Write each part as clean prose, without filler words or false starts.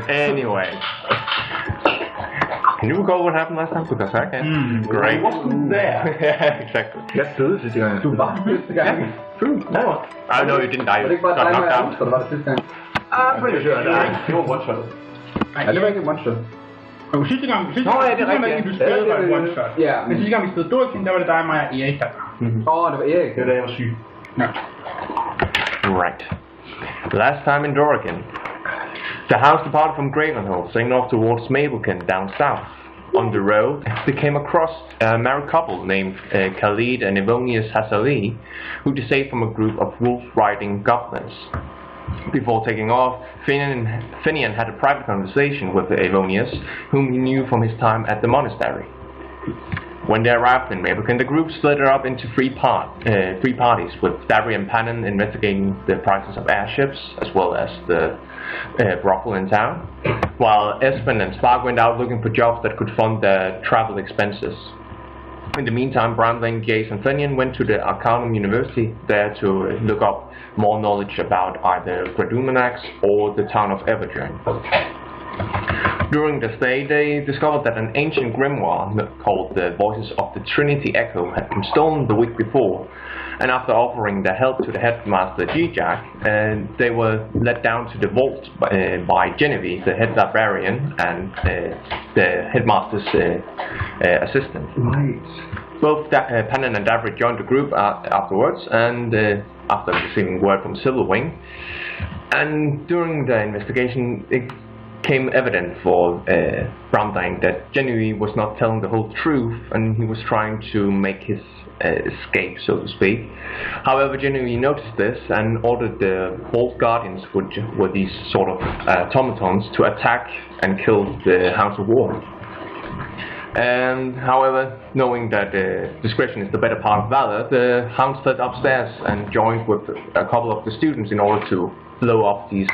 Anyway. Can you recall what happened last time? Because I can. Great. I wasn't there. Yeah, exactly. Jeg døde sidste gang. Du var sidste gang. I know you didn't die. You got knocked out. Det var det sidste gang. I'm pretty sure that. Det var one-shot. Nej, det var ikke et one-shot. Og sidste gang, du spillede var et one-shot. Ja. Men sidste gang vi spillede Doraken, der var det dig, mig og Erik, der var. Det var Erik. Det var da jeg var syg. Ja. Right. Last time in Doraken, the house departed from Gravenhall, sailing off towards Mabelkin down south. On the road, they came across a married couple named Khalid and Evonius Hassali, who escaped from a group of wolf-riding goblins. Before taking off, Finian had a private conversation with Evonius, whom he knew from his time at the monastery. When they arrived in Mabelkin, the group split up into three parties, with Davry and Pannon investigating the prices of airships, as well as the brothel in town, while Espen and Spark went out looking for jobs that could fund their travel expenses. In the meantime, Bramlin, Gaze and Finian went to the Arcanum University there to look up more knowledge about either Gradumenax or the town of Everdren. During the stay, they discovered that an ancient grimoire called the Voices of the Trinity Echo had been stolen the week before, and after offering their help to the headmaster G-Jack, they were led down to the vault by Genevieve, the head librarian, and the headmaster's assistant. Right. Both Pannon and Davrid joined the group afterwards, and after receiving word from Silverwing. And during the investigation, it became evident for Bramdine that Genevieve was not telling the whole truth, and he was trying to make his escape, so to speak. However, Genevieve noticed this and ordered the Vault Guardians, which were these sort of automatons, to attack and kill the Hounds of War. And however, knowing that discretion is the better part of valor, the Hounds fled upstairs and joined with a couple of the students in order to blow up these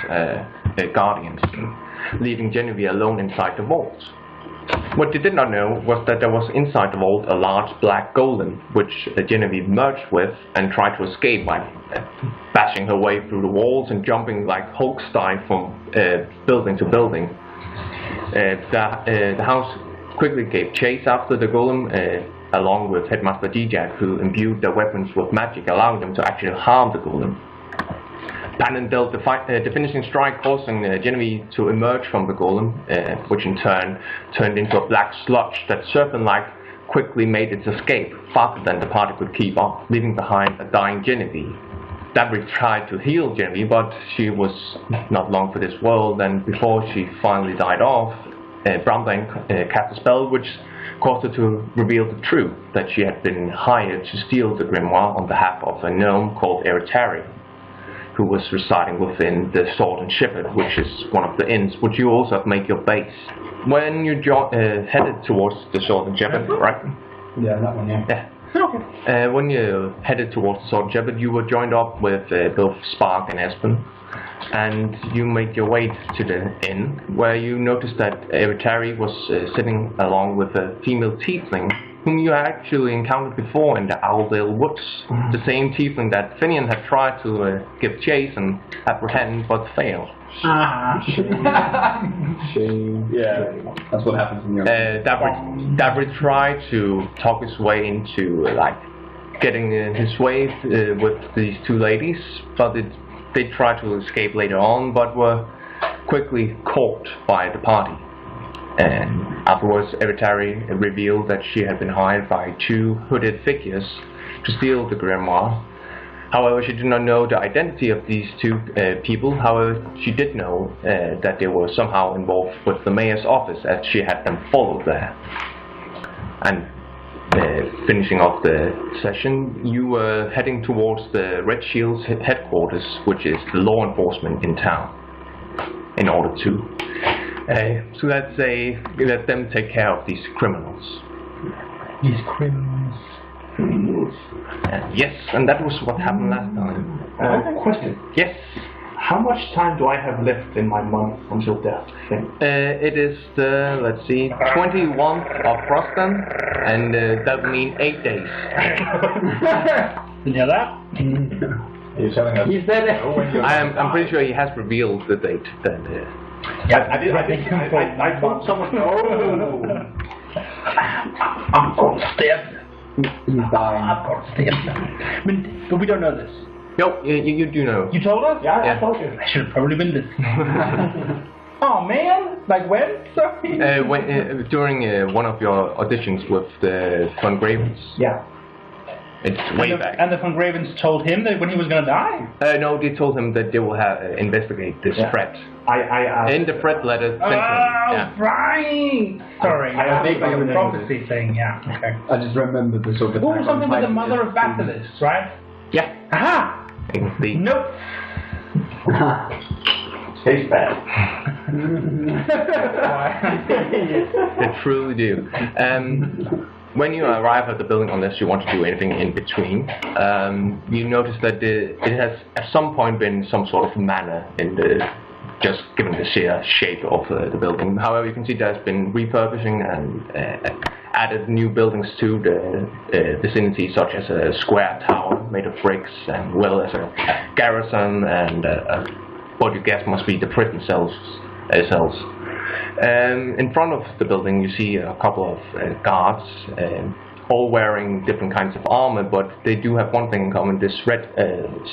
Guardians, leaving Genevieve alone inside the vault. What they did not know was that there was inside the vault a large black golem, which Genevieve merged with and tried to escape by bashing her way through the walls and jumping like Hulk style from building to building. The Hounds quickly gave chase after the golem, along with Headmaster G-Jack, who imbued their weapons with magic, allowing them to actually harm the golem. Pannon dealt the finishing strike, causing Genevieve to emerge from the golem, which in turn turned into a black sludge that, serpent-like, quickly made its escape faster than the party could keep up, leaving behind a dying Genevieve. Davry tried to heal Genevieve, but she was not long for this world, and before she finally died off, Bramdine cast a spell which caused her to reveal the truth, that she had been hired to steal the grimoire on behalf of a gnome called Eritari, who was residing within the Sword and Shepherd, which is one of the inns, which you also have made your base. When you headed towards the Sword and Shepherd, right? Yeah, that one, yeah. Okay. When you headed towards the Sword and Shepherd, you were joined up with both Spark and Espen, and you made your way to the inn, where you noticed that Eritari was sitting along with a female tiefling, whom you actually encountered before in the Owldale Woods. The same tiefling that Finian had tried to give chase and apprehend, but failed. Shame. Yeah, that's what happens when you're... Davrid tried to talk his way into getting his way with these two ladies, but they tried to escape later on, but were quickly caught by the party. And afterwards, Eritari revealed that she had been hired by two hooded figures to steal the grimoire. However, she did not know the identity of these two people. However, she did know that they were somehow involved with the mayor's office, as she had them followed there. And finishing off the session, you were heading towards the Red Shield's headquarters, which is the law enforcement in town, in order to so let's say let them take care of these criminals. These criminals. Yes, and that was what happened last time. Question. Yes. How much time do I have left in my month until death? It is the, let's see, 21st of Froston, and that would mean 8 days. You hear that? You're telling us. He's there. I'm pretty sure he has revealed the date that Yeah, I thought someone. Oh. I'm going to stab. He's dying. I'm going to stab. But we don't know this. No, you do know. You told us? Yeah, I told you. I should have probably been listening. Oh man! Like when? Sorry. During one of your auditions with the Von Gravens. Yeah. It's way back. And the Von Gravens told him that when he was gonna die? No, they told him that they will investigate this threat. In the threat letter sent him. Yeah. Right! Sorry, I think like a prophecy thing, yeah. Okay. I just remember the sort of... Oh, something with the mother of basilisks, right? Yeah. Aha! Indeed. Nope! Tastes bad. They truly do. When you arrive at the building, unless you want to do anything in between, you notice that it has at some point been some sort of manor in just given the sheer shape of the building. However, you can see there's been refurbishing and added new buildings to the vicinity, such as a square tower made of bricks, and well as a garrison and what you guess must be the prison cells. In front of the building you see a couple of guards, all wearing different kinds of armor, but they do have one thing in common, this red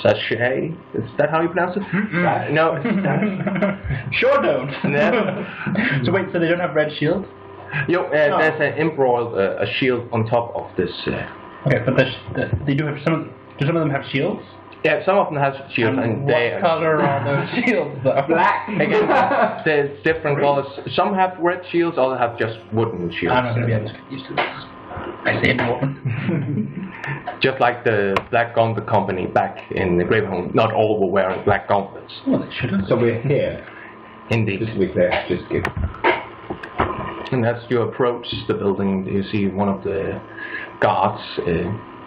sachet. Is that how you pronounce it? No. Sure don't. No. So wait, so they don't have red shields? There's an embroiled a shield on top of this. Okay, but they do have do some of them have shields? Yeah, some of them have shields, and they what color are those shields though? Black! Again, there's different colors. Some have red shields, others have just wooden shields. I'm not going to be able to get used to this. I say it woman. Just like the Black Gauntlet Company back in the Graveholm, not all were wearing black gauntlets. Well, they shouldn't. So we're here. Indeed. Just to be clear, just give. And as you approach the building, you see one of the guards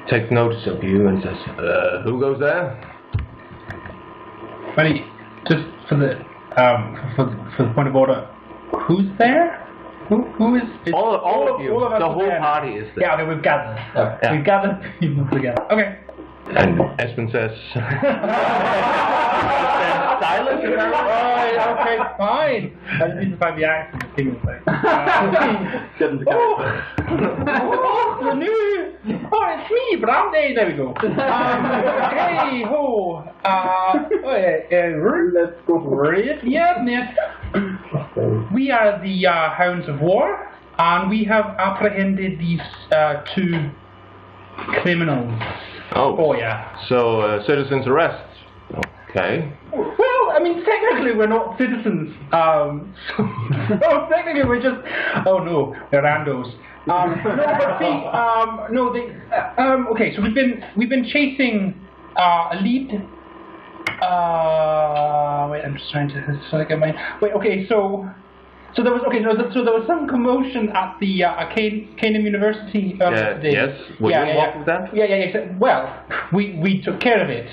take notice of you and says, who goes there? Buddy, just for the point of order, who's there? Who is all of you. All of us the whole there. party is there. Yeah, okay, we've gathered. Yeah. We've gathered people together. Okay. And Espen says, silence. Okay, fine. I just need to find the accent. The thing like. It's me, Brandy. There we go. Hey ho. Let's go for it. Yeah. We are the Hounds of War, and we have apprehended these two criminals. Oh yeah. So citizens arrest. Okay. Well, I mean, technically we're not citizens. So technically we're just. Oh no, they're randos. Okay, so we've been chasing a lead. Wait, I'm just trying to get my. Wait, okay, so there was some commotion at the Canaan University today. Yes. Were you involved with that? Yeah. Well, we took care of it,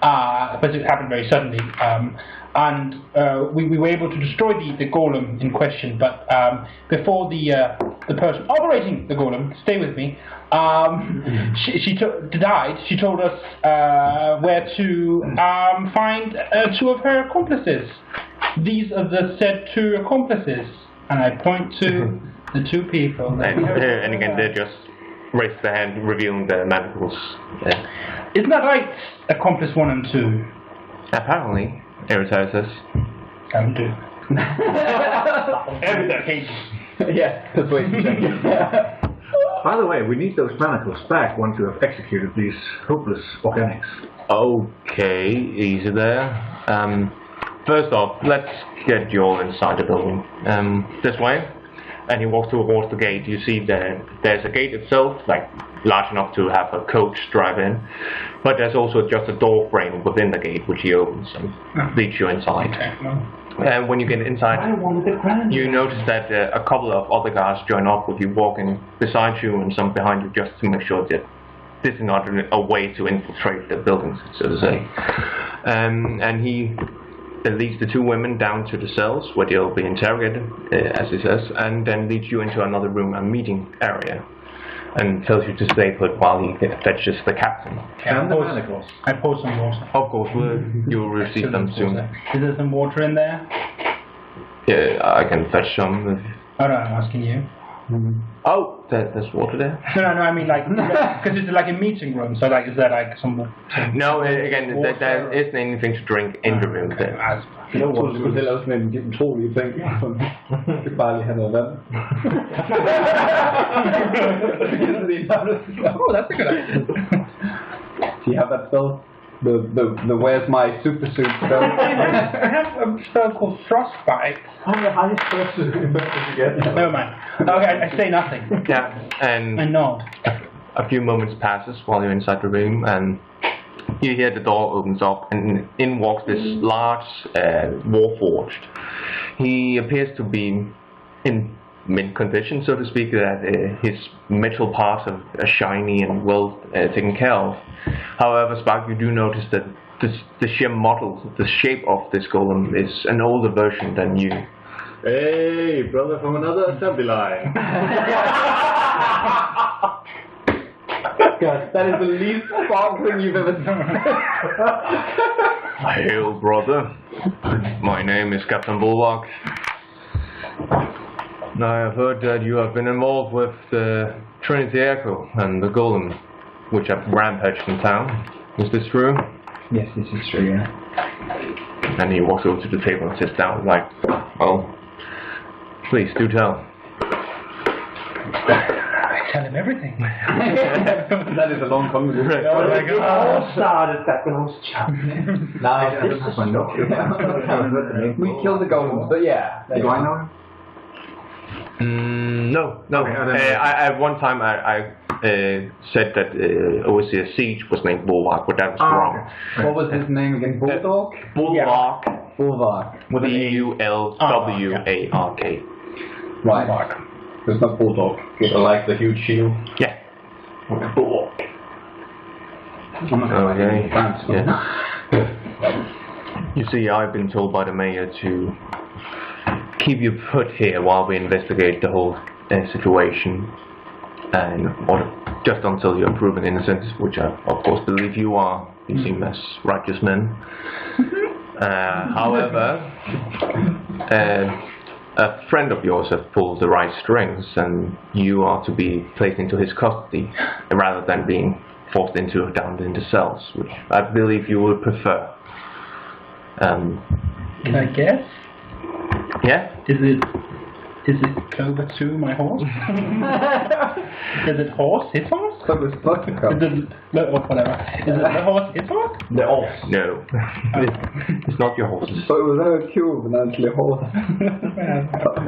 but it happened very suddenly. And we were able to destroy the golem in question, but before the person operating the golem, stay with me, she died. She told us where to find two of her accomplices. These are the said two accomplices, and I point to the two people. And again, they just raised their hand, revealing their manacles. Isn't that right, accomplice 1 and 2? Apparently. Eritari says. Can do. Yeah, that's what you check. By the way, we need those manacles back once you have executed these hopeless organics. Okay, easy there. First off, let's get you all inside the building. This way. And he walks towards the gate. You see that there's a gate itself, like large enough to have a coach drive in, but there's also just a door frame within the gate which he opens and leads you inside. And when you get inside, you notice that a couple of other guards join up with you, walking beside you and some behind you, just to make sure that this is not a way to infiltrate the buildings, so to say. And he leads the two women down to the cells where they'll be interrogated, as he says, and then leads you into another room, a meeting area, and tells you to stay put while he fetches the captain. And the manacles. I pour some water. Of course, you will receive them soon. Is there some water in there? Yeah, I can fetch some. Oh no, I'm asking you. Oh, there's water there. No, I mean like because it's like a meeting room. So like, is there like some? No, again, there isn't anything to drink in the room there. Det skulle det ellers med en utrolig ting. Det bare lige have noget vand. Oh, that's a good idea. Do you have that spell? The where's my super suit spell? I have a spell called Frostbite. Never mind. Okay, I say nothing. Yeah, and I nod. a few moments passes while you're inside the room, and you hear the door opens up, and in walks this large warforged. He appears to be in mint condition, so to speak, that his metal parts are shiny and well taken care of. However, Spark, you do notice that the sheer model, the shape of this golem is an older version than you. Hey, brother from another assembly line. God, that is the least Spark thing you've ever done. Hail, brother. My name is Captain Bulwark. I have heard that you have been involved with the Trinity Echo and the Golem, which have rampaged in town. Is this true? Yes, this is true, yeah. And he walks over to the table and sits down like, well, please do tell. I tell him everything. That is a long conversation. Oh my God. All started back when I was a child. We killed the golems, but yeah. Do I know him? No. Okay, At one time I said that Overseer Siege was named Bulwark, but that was wrong. Okay. What was his name again? Bulldog? Bulwark. Bulwark. B-U-L-W-A-R-K. Right. It's not Bulldog. It's like the huge shield. Yeah. Bulwark. Okay. Fancy. Yeah. You see, I've been told by the mayor to keep you put here while we investigate the whole situation, and just until you're proven innocent, which I of course believe you are. You seem as righteous men. However, a friend of yours has pulled the right strings, and you are to be placed into his custody rather than being forced down into cells, which I believe you would prefer. Can I guess? Yeah? Is it Clover 2, my horse? Is it horse, his horse? Clover's Buttercup. Is it whatever? Is it the horse, his horse? The horse. No. It's not your horses. So it was a cube and actually a horse.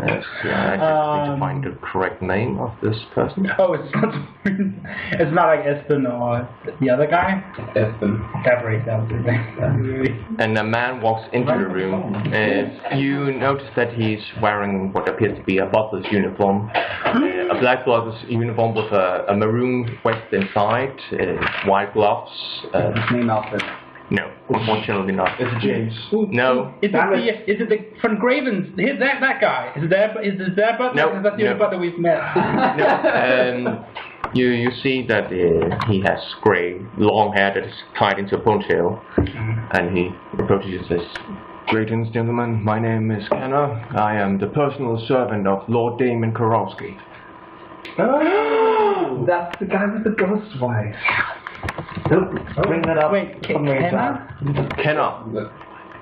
Yes, I just need to find the correct name of this person. Oh, it's not like Espen or the other guy? Espen. Gavri, that was his name. And a man walks into the room, and you notice that he's wearing what appears to be a butler's uniform. A black butler's uniform with a maroon vest inside, white gloves. His name outfit. No, unfortunately not. It's James. No. Is it the from Graven's? That guy? Is it their butler? No, Because that's the only butler we've met. No. You see that he has grey, long hair that is tied into a ponytail, and he approaches you and says, "Greetings, gentlemen. My name is Kenner. I am the personal servant of Lord Damon Korowski." Oh, that's the guy with the ghost wife. Bring that up. Wait, Kenner? Kenner.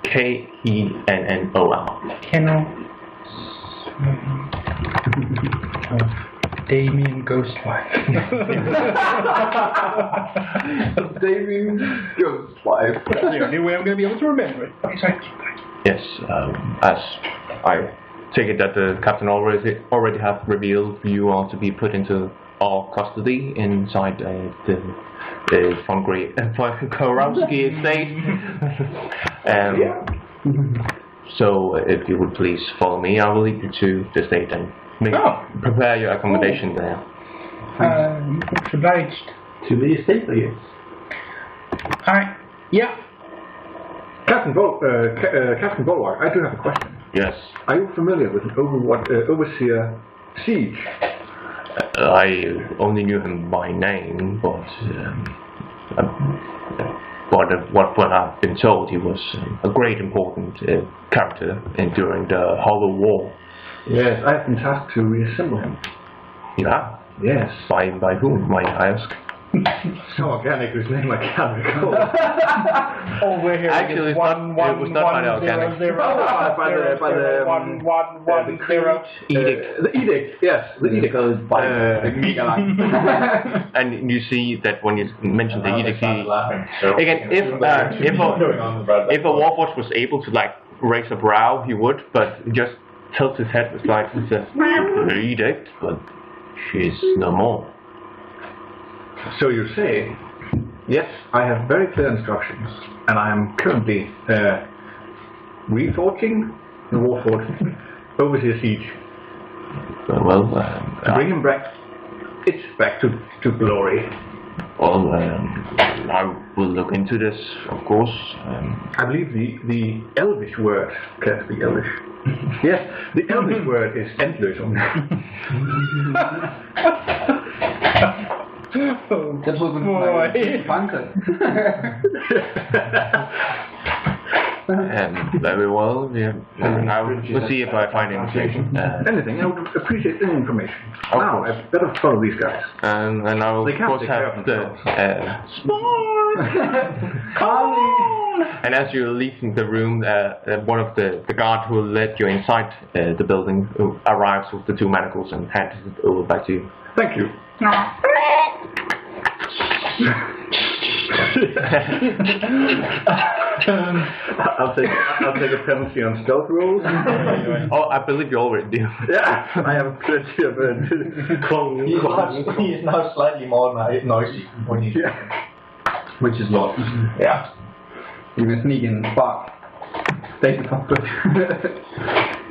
K-E-N-N-O-R. Kenner. Damien Ghostwife. Damien Ghostwife. That's the only way I'm going to be able to remember it. Yes, as I take it that the captain already have revealed, you are to be put into our custody inside the von Korowski estate. So if you would please follow me, I will lead you to the estate and prepare your accommodation there. Much obliged. To the estate, I guess. Alright, yeah. Captain Bulwark, I do have a question. Yes. Are you familiar with Overseer Siege? I only knew him by name, but but what I've been told, he was a great important character during the Hollow War. Yes, I've been tasked to reassemble him. Yeah. Yes. By whom, might I ask? So organic, whose name I can't recall. Oh, we're here. Actually, it was not by the organic. 0, 0, By the 1 1 0. Edict. The edict, yes. The edict. Goes by And you see that when you mention the edict, again, if a warforged was able to like raise a brow, he would, but he just tilts his head like and says, "The edict," but she's no more. So you say, yes, I have very clear instructions, and I am currently reforging the warforged overseer siege. Well, To bring him back, back to glory. Well, I will look into this, of course. I believe the Elvish word, can I speak Elvish? Yes, the Elvish word is Endlösung. Das was Very well. Yeah. We'll see if I find anything. Anything, I would appreciate any information. Of Now, course. I've better follow these guys. And I will They of can't course take care have of the and as you're leaving the room, one of the guard who led you inside the building arrives with the 2 manacles and hands it over back to you. Thank you. I'll take a penalty on stealth rolls. Oh, I believe you already do. Yeah, I have plenty of He is now slightly more noisy when he, which is not. Yeah. You can sneak in back. Take the comfort.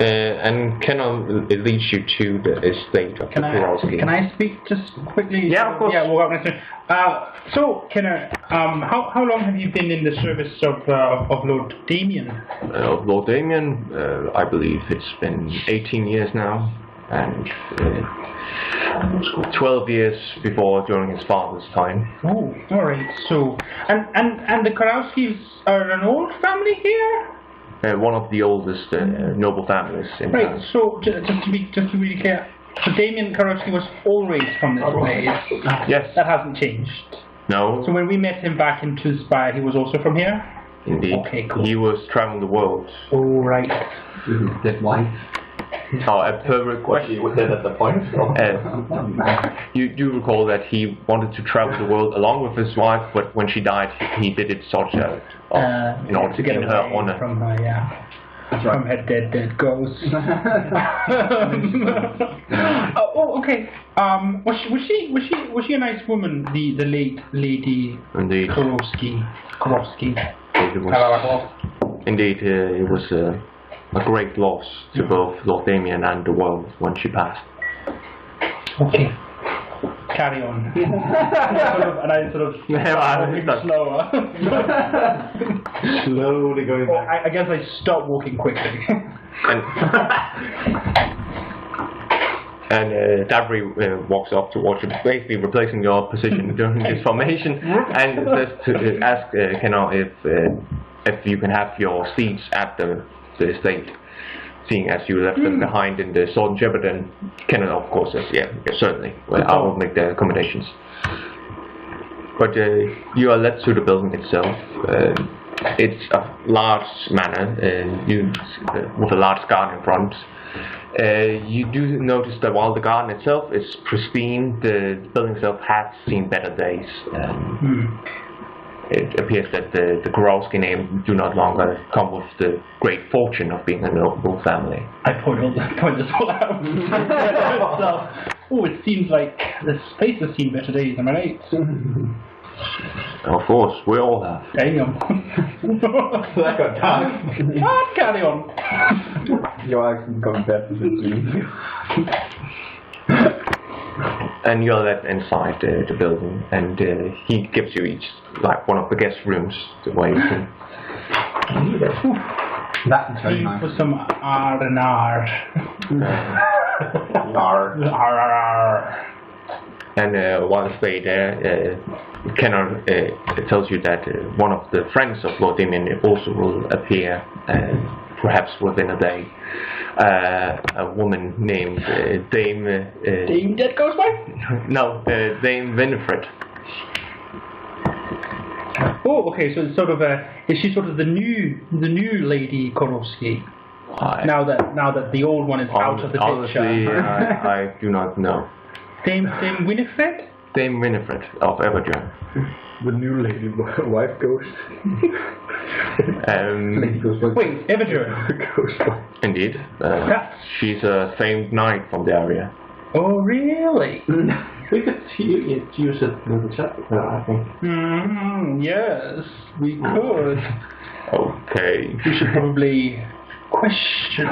And Kenna leads you to the estate of the Kurowski. Can I speak just quickly? Yeah, of course. Yeah, so, Kenna, how long have you been in the service of Lord Damien? Of Lord Damien, I believe it's been 18 years now, and 12 years before during his father's time. Oh, all right. So, and the Kurowskis are an old family here. One of the oldest noble families in Right. town. So, just to be really clear, so Damien Kurowski was always from this place. Yes. That hasn't changed. No. So when we met him back in Spire, he was also from here? Indeed. Okay, cool. He was traveling the world. Oh, right. Dead wife. Per request. He was dead at the point. You do recall that he wanted to travel the world along with his wife, but when she died, he did it sort of in order to get gain her away honor. from her, yeah. From her dead ghost. Oh, okay. Was she a nice woman? The late lady Indeed. Kurowski. Indeed, it was a great loss to both Lord Damien and the world when she passed. Okay. Carry on. And I sort of walking slower. Slowly going Well, back. I guess I stopped walking quickly. And Davri walks up towards you, basically replacing your position during this formation, and says to ask Kenna if you can have your seats at the estate, seeing as you left them behind in the Sword and Shepherd. And Kenna, of course, says, yeah, certainly. Well, I will make the accommodations. But you are led to the building itself. It's a large manor with a large garden in front. You do notice that while the garden itself is pristine, the building itself has seen better days. It appears that the Kurowski name do not longer come with the great fortune of being a noble family. I point this all out. Oh, it seems like this place has seen better days, am I right? Of course, we all have. Damn. That got dark. Carry on. Your accent compared to the dream. And you're led inside the building, and he gives you each like one of the guest rooms where you can. That's very Need nice. for some R&R. Lar. R. And while stay there, Kennard tells you that one of the friends of Lord Damien also will appear, perhaps within a day. A woman named Dame... Dame Dead Ghost Wife? No, Dame Winifred. Oh, okay. So it's sort of is she sort of the new Lady Korowski? Now that the old one is out of the picture. Honestly, I do not know. Dame Winifred? Dame Winifred of Everjohn. The new lady wife ghost. Lady ghost wife. Wait, Everjohn? Ghost wife. Indeed. She's a famed knight from the area. Oh, really? We could use it in the chat, I think. Yes, we could. Okay. We should probably question.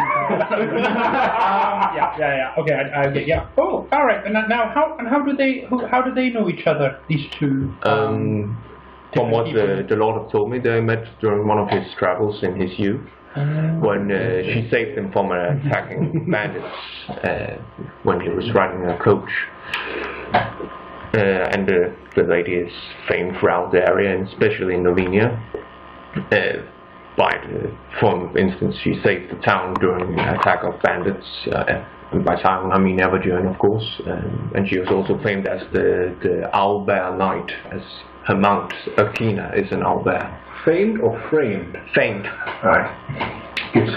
Yeah. Okay, I get. Yeah. Oh, all right. And now, how do they know each other? These two. From what the Lord have told me, they met during one of his travels in his youth. When she saved him from attacking bandits when he was riding a coach. And the lady is famed throughout the area, and especially in Novenia. For instance, she saved the town during an attack of bandits. And by town, I mean Everjohn, of course. And she was also famed as the Owlbear Knight, as her mount, Akina, is an owlbear. Famed or framed? Famed. Right. Good.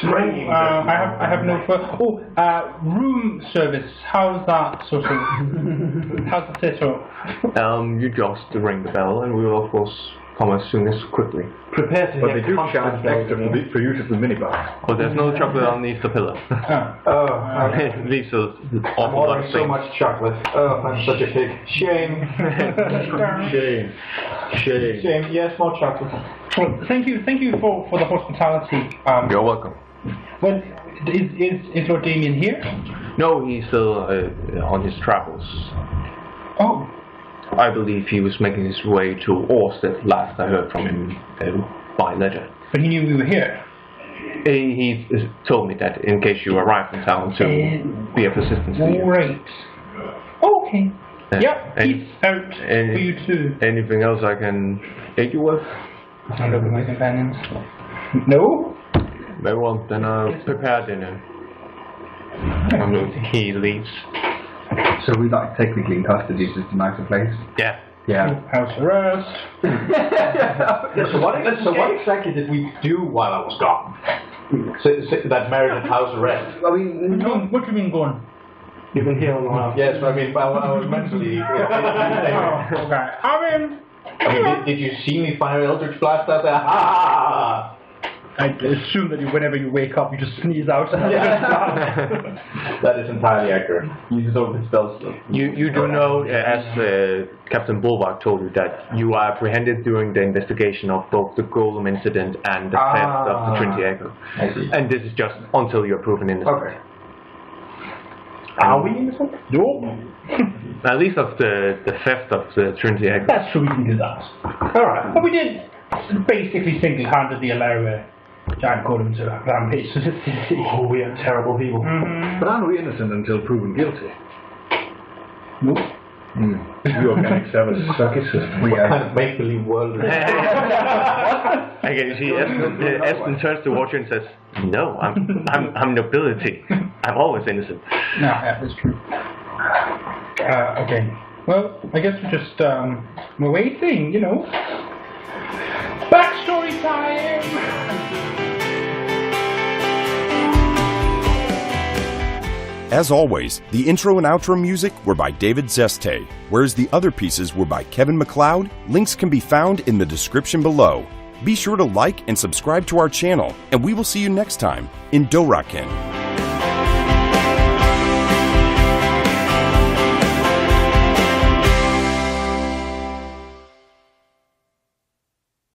Framed. I have no further. Room service. How's that sort of? How's the setup? You just ring the bell, and we will of course come as soon as quickly. Prepare to But they hear do constant charge extra for use of the minibar. Oh, there's no chocolate underneath the pillow. okay. These are I'm awful lot ordering of so things. much chocolate. Oh, I'm such a pig. Shame. Shame. Yes, more chocolate. Well, thank you for the hospitality. You're welcome. Well, is Lord Damien here? No, he's still on his travels. Oh. I believe he was making his way to Orsted last I heard from him by letter. But he knew we were here. He told me that in case you arrive in town to be of assistance to you. Great. Okay. Peace out for you too. Anything else I can aid you with? Hand over my companions. No? Very well, then I'll prepare dinner. He leaves. So we like technically in custody, it's just a nicer place. Yeah. Yeah. House arrest. So what exactly did we do while I was gone? That merited house arrest. I mean, What do you mean going? You've been here all the while. Yes, but I mean, I was mentally. Okay. I mean, did you see me fire Eldritch Blast out there? Ha! I assume that whenever you wake up, you just sneeze out. That is entirely accurate. you just open spells. You do know, as Captain Bulwark told you, that you are apprehended during the investigation of both the Golem incident and the theft of the Trinity Echo. I see. And this is just until you're proven innocent. Okay. Are we innocent? Nope. At least of the theft of the Trinity Echo. That's true, we can do that. Alright. But we did basically single-handedly allow giant golem to rampage to the city. Oh, we are terrible people. But aren't we innocent until proven guilty? Nope. You organics have a sucky system. What kind of make-believe world is I can see Espen turns to watch you and says, "No, I'm nobility. I'm always innocent." No, yeah, that's true. Okay. Well, I guess we're just we're waiting, you know. Backstory time. As always, the intro and outro music were by David Szesztay, whereas the other pieces were by Kevin MacLeod. Links can be found in the description below. Be sure to like and subscribe to our channel, and we will see you next time in Doraken.